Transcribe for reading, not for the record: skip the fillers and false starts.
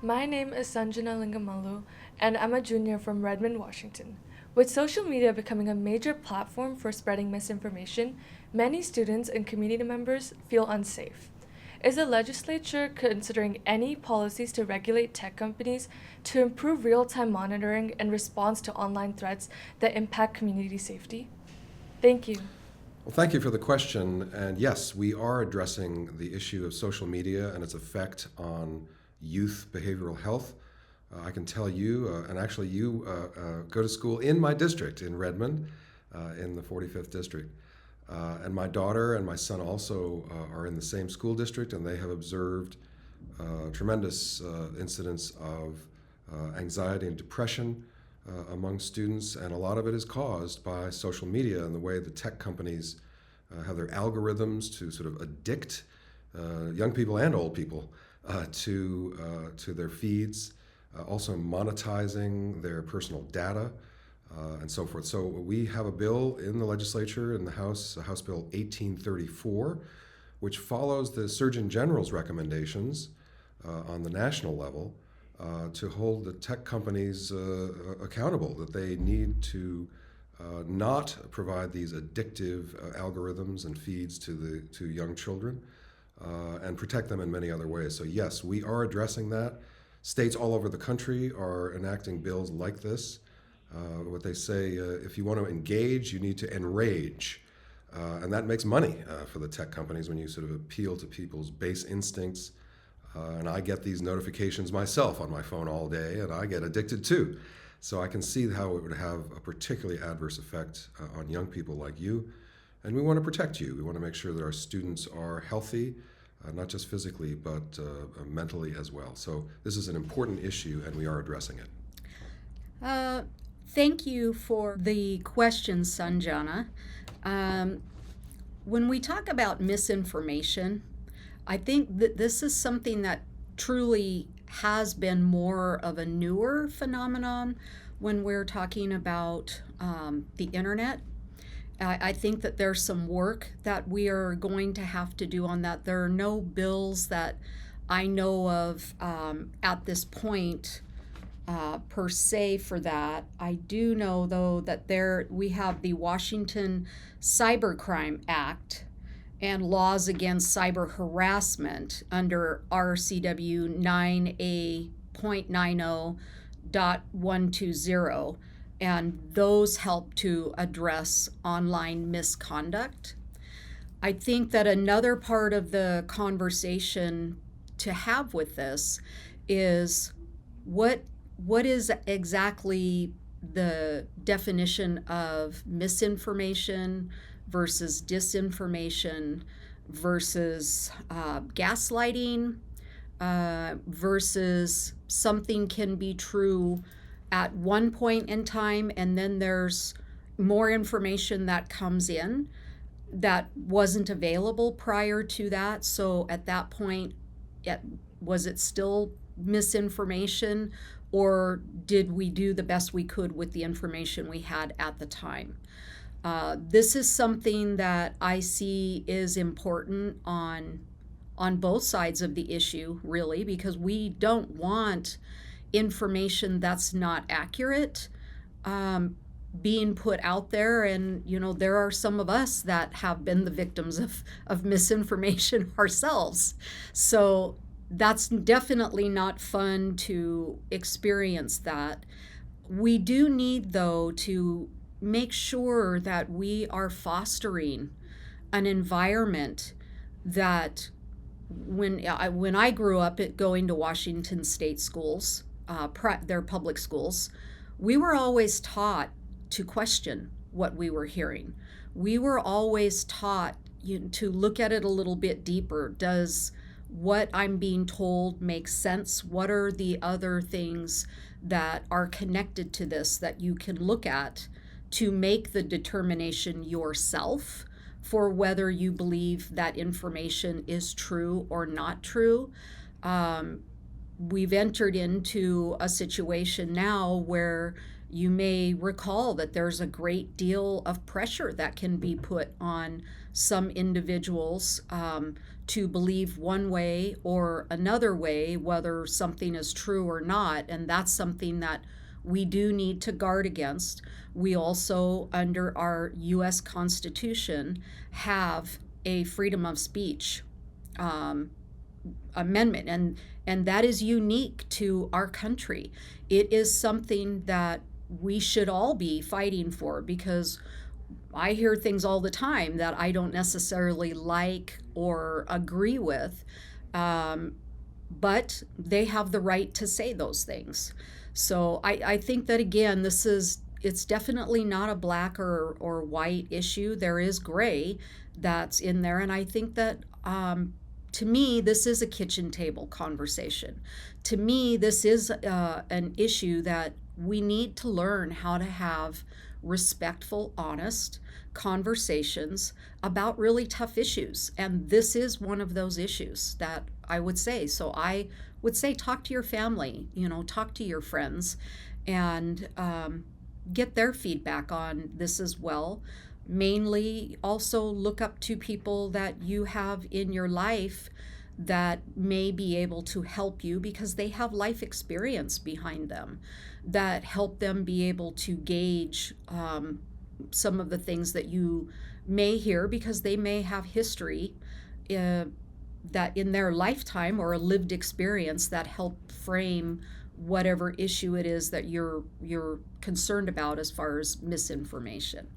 My name is Sanjana Lingamalu, and I'm a junior from Redmond, Washington. With social media becoming a major platform for spreading misinformation, many students and community members feel unsafe. Is the legislature considering any policies to regulate tech companies to improve real time monitoring and response to online threats that impact community safety? Thank you. Well, thank you for the question. And yes, we are addressing the issue of social media and its effect on youth behavioral health. I can tell you, and actually, you go to school in my district in Redmond, in the 45th district. And my daughter and my son also are in the same school district, and they have observed tremendous incidents of anxiety and depression among students, and a lot of it is caused by social media and the way the tech companies have their algorithms to sort of addict young people and old people to their feeds, also monetizing their personal data. And so forth. So we have a bill in the legislature in the House, House Bill 1834, which follows the Surgeon General's recommendations on the national level to hold the tech companies accountable, that they need to not provide these addictive algorithms and feeds to young children and protect them in many other ways. So yes, we are addressing that. States all over the country are enacting bills like this. What they say, if you want to engage, you need to enrage. And that makes money for the tech companies when you sort of appeal to people's base instincts. And I get these notifications myself on my phone all day, and I get addicted too. So I can see how it would have a particularly adverse effect on young people like you. And we want to protect you. We want to make sure that our students are healthy, not just physically, but mentally as well. So this is an important issue, and we are addressing it. Thank you for the question, Sanjana. When we talk about misinformation, I think that this is something that truly has been more of a newer phenomenon when we're talking about the internet. I think that there's some work that we are going to have to do on that. There are no bills that I know of at this point per se for that. I do know though that we have the Washington Cybercrime Act and laws against cyber harassment under RCW 9A.90.120, and those help to address online misconduct. I think that another part of the conversation to have with this is what is exactly the definition of misinformation versus disinformation versus gaslighting versus something can be true at one point in time and then there's more information that comes in that wasn't available prior to that. So at that point, was it still misinformation, or did we do the best we could with the information we had at the time? This is something that I see is important on both sides of the issue, really, because we don't want information that's not accurate being put out there. And, there are some of us that have been the victims of misinformation ourselves. So that's definitely not fun to experience that. We do need, though, to make sure that we are fostering an environment that when I grew up going to Washington State schools, their public schools, we were always taught to question what we were hearing. We were always taught to look at it a little bit deeper. Does what I'm being told make sense? What are the other things that are connected to this that you can look at to make the determination yourself for whether you believe that information is true or not true? We've entered into a situation now where you may recall that there's a great deal of pressure that can be put on some individuals to believe one way or another way, whether something is true or not. And that's something that we do need to guard against. We also, under our U.S. Constitution, have a freedom of speech amendment, and that is unique to our country. It is something that we should all be fighting for, because I hear things all the time that I don't necessarily like or agree with, but they have the right to say those things. So I think that, again, it's definitely not a black or white issue. There is gray that's in there, and I think that to me, this is a kitchen table conversation. To me, this is an issue that we need to learn how to have respectful, honest conversations about really tough issues. And this is one of those issues that I would say. So I would say, talk to your family, talk to your friends, and get their feedback on this as well. Mainly also look up to people that you have in your life that may be able to help you, because they have life experience behind them that help them be able to gauge some of the things that you may hear, because they may have history that in their lifetime, or a lived experience that help frame whatever issue it is that you're concerned about as far as misinformation.